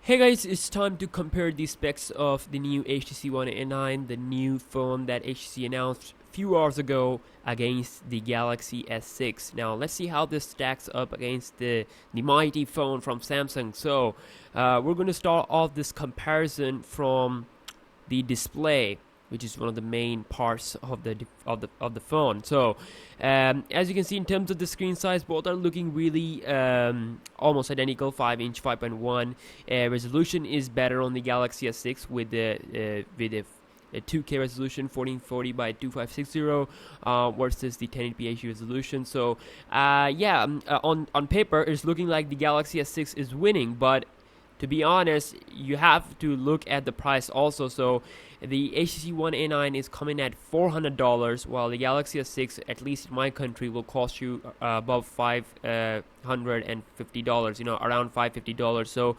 Hey guys, it's time to compare the specs of the new HTC One A9, the new phone that HTC announced a few hours ago, against the Galaxy S6. Now let's see how this stacks up against the mighty phone from Samsung. So we're going to start off this comparison from the display, which is one of the main parts of the phone. So as you can see, in terms of the screen size, both are looking really almost identical. 5-inch 5.1 resolution is better on the Galaxy S6 with a 2K resolution, 1440 by 2560 versus the 1080p HD resolution. So on paper it's looking like the Galaxy S6 is winning, but to be honest, you have to look at the price also. So the HTC One A9 is coming at $400, while the Galaxy S6, at least in my country, will cost you above $550. Around $550. So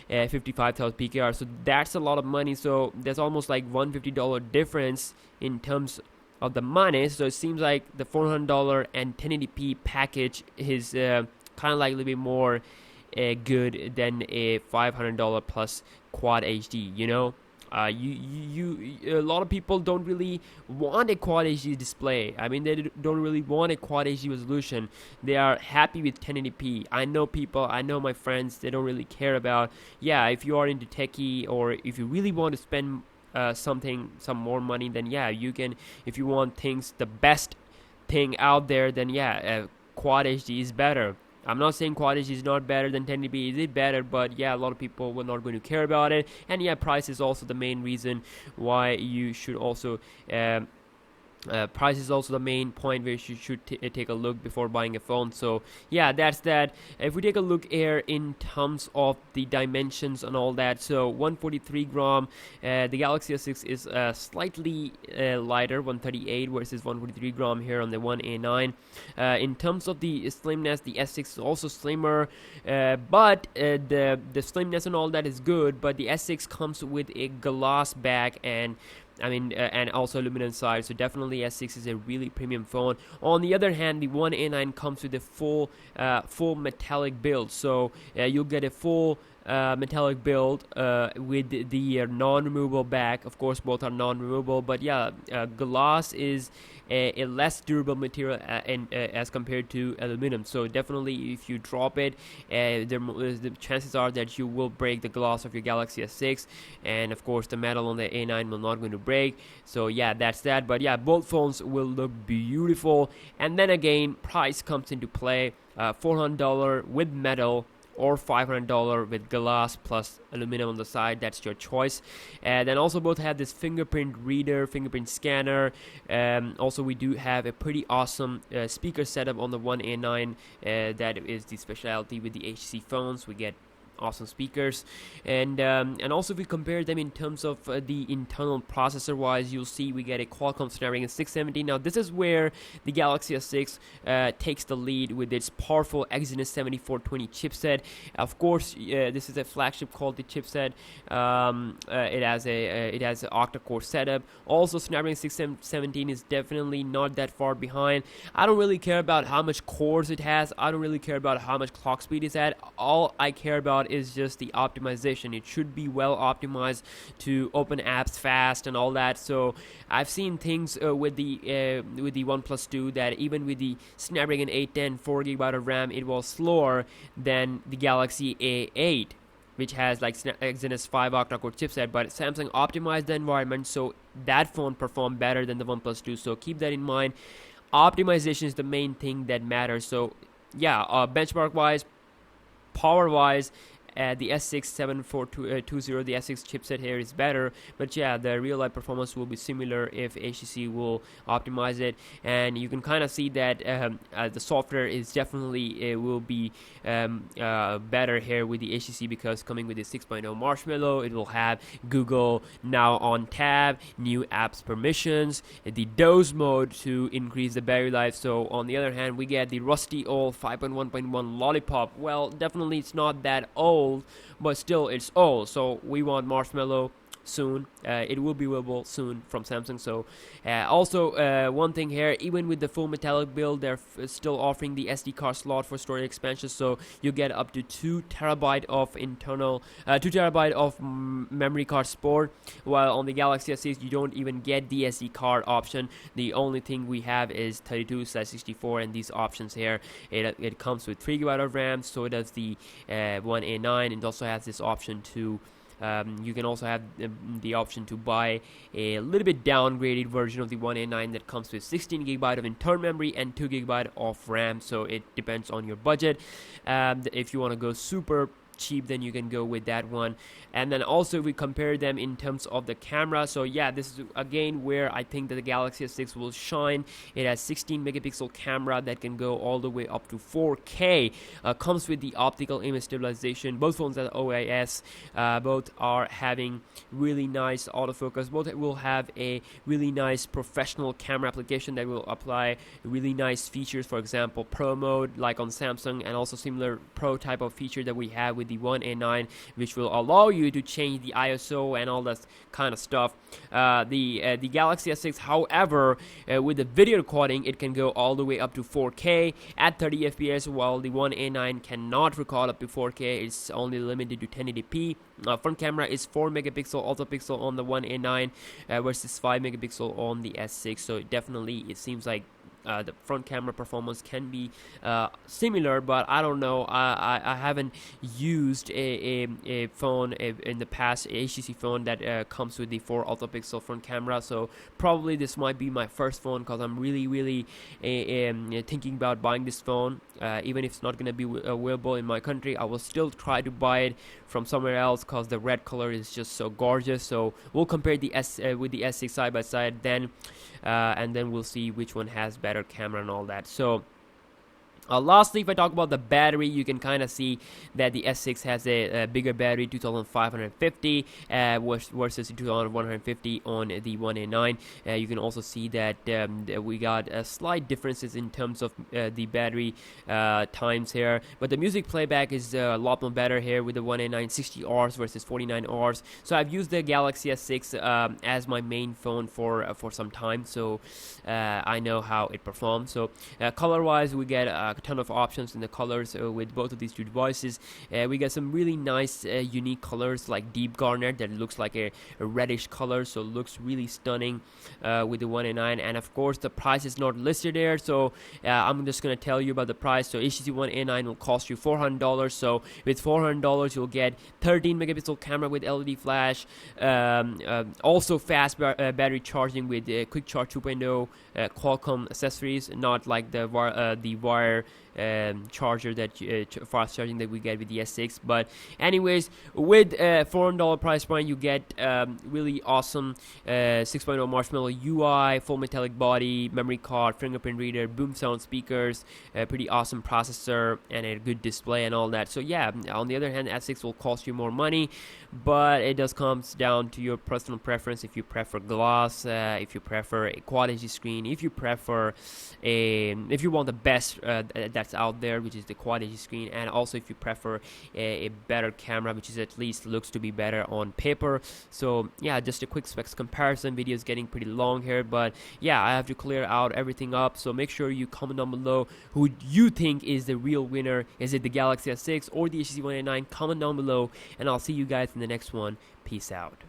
55,000 PKR. So that's a lot of money. So there's almost like $150 difference in terms of the money. So it seems like the $400 and 1080p package is kind of like a little bit more good than a $500 plus quad HD. A lot of people don't really want a quad HD display. I mean, they don't really want a quad HD resolution. They are happy with 1080p. I know my friends, they don't really care about, if you are into techie, or if you really want to spend some more money, then you can. If you want the best thing out there, then quad HD is better. I'm not saying quad HD is not better than 1080p. Is it better? But a lot of people were not going to care about it. And price is also the main reason why you should also price is also the main point where you should take a look before buying a phone. So that's that. If we take a look here in terms of the dimensions and all that, so 143 gram, the Galaxy S6 is slightly lighter, 138 versus 143 gram here on the One A9. In terms of the slimness, the S6 is also slimmer, but the slimness and all that is good, but the S6 comes with a glass back and also aluminum side, so definitely S6 is a really premium phone. On the other hand, the One A9 comes with a full metallic build, so you'll get a full metallic build with the non-removable back. Of course, both are non-removable, but glass is a less durable material as compared to aluminum. So definitely, if you drop it, the chances are that you will break the glass of your Galaxy S6, and of course, the metal on the A9 will not going to break. So that's that. But both phones will look beautiful. And then again, price comes into play. $400 with metal, or $500 with glass plus aluminum on the side. That's your choice. And then also both have this fingerprint reader, fingerprint scanner. Also we do have a pretty awesome speaker setup on the One A9. That is the specialty with the HTC phones. We get awesome speakers, and also if we compare them in terms of the internal processor wise, you'll see we get a Qualcomm Snapdragon 670. Now this is where the Galaxy S6 takes the lead with its powerful Exynos 7420 chipset. Of course, this is a flagship quality chipset. It has an octa-core setup. Also, Snapdragon 617 is definitely not that far behind. I don't really care about how much cores it has. I don't really care about how much clock speed it's at. All I care about is just the optimization. It should be well optimized to open apps fast and all that. So I've seen things with the OnePlus 2 that even with the Snapdragon 810 4GB of RAM, it was slower than the Galaxy A8, which has like Exynos 5 octa-core chipset, but Samsung optimized the environment so that phone performed better than the OnePlus 2. So keep that in mind. Optimization is the main thing that matters. So benchmark wise, power wise, the S6 7420, the S6 chipset here is better, but the real life performance will be similar if HTC will optimize it. And you can kind of see that the software is definitely will be better here with the HTC, because coming with the 6.0 Marshmallow, it will have Google Now on tab, new apps permissions, the doze mode to increase the battery life. So on the other hand, we get the rusty old 5.1.1 Lollipop. Well, definitely it's not that old, but still it's old, so we want Marshmallow soon. It will be available soon from Samsung. So also one thing here, even with the full metallic build, they're still offering the SD card slot for storage expansion, so you get up to 2 TB of internal 2 TB of memory card support, while on the Galaxy S6 you don't even get the SD card option. The only thing we have is 32/64, and these options here, it comes with 3 GB of RAM, so does the One A9, and also has this option to you can also have the option to buy a little bit downgraded version of the One A9 that comes with 16 GB of internal memory and 2 GB of RAM, so it depends on your budget. If you want to go super cheap, then you can go with that one. And then also if we compare them in terms of the camera, so yeah, this is again where I think that the Galaxy S6 will shine. It has 16 megapixel camera that can go all the way up to 4K, comes with the optical image stabilization. Both phones are OIS, both are having really nice autofocus, both will have a really nice professional camera application that will apply really nice features, for example pro mode like on Samsung, and also similar pro type of feature that we have with the One A9, which will allow you to change the ISO and all that kind of stuff. The Galaxy S6, however, with the video recording, it can go all the way up to 4K at 30 FPS, while the One A9 cannot record up to 4K. It's only limited to 1080p. Front camera is 4 megapixel ultra pixel on the One A9 versus 5 megapixel on the S6. So definitely, it seems like the front camera performance can be similar, but I don't know. I haven't used a phone in the past, a HTC phone that comes with the 4 ultra pixel front camera, so probably this might be my first phone, because I'm really thinking about buying this phone. Even if it's not going to be available in my country, I will still try to buy it from somewhere else, because the red color is just so gorgeous. So we'll compare the with the S6 side by side then, and then we'll see which one has better camera and all that. So lastly, if I talk about the battery, you can kind of see that the S6 has a bigger battery, 2550 versus 2150 on the One A9. You can also see that we got slight differences in terms of the battery times here, but the music playback is a lot more better here with the One A9, 60 hours versus 49 hours. So I've used the Galaxy S6 as my main phone for some time, so I know how it performs. So color wise, we get a ton of options in the colors with both of these two devices. We got some really nice unique colors like deep garnet that looks like a reddish color, so looks really stunning with the One A9. And of course the price is not listed there, so I'm just gonna tell you about the price. So HTC One A9 will cost you $400. So with $400 you'll get 13 megapixel camera with LED flash, also fast battery charging with quick charge 2.0 Qualcomm accessories, not like the wire charger that fast charging that we get with the S6. But anyways, with $400 price point, you get really awesome 6.0 Marshmallow UI, full metallic body, memory card, fingerprint reader, boom sound speakers, a pretty awesome processor, and a good display and all that. So yeah, on the other hand, S6 will cost you more money, but it does comes down to your personal preference. If you prefer glass, if you prefer a Quad HD screen, if you prefer if you want the best that's out there, which is the Quad HD screen, and also if you prefer a better camera, which is at least looks to be better on paper. So yeah, just a quick specs comparison. Video is getting pretty long here, but yeah, I have to clear out everything up. So make sure you comment down below who you think is the real winner. Is it the Galaxy S6 or the HTC One A9? Comment down below, and I'll see you guys in the next one. Peace out.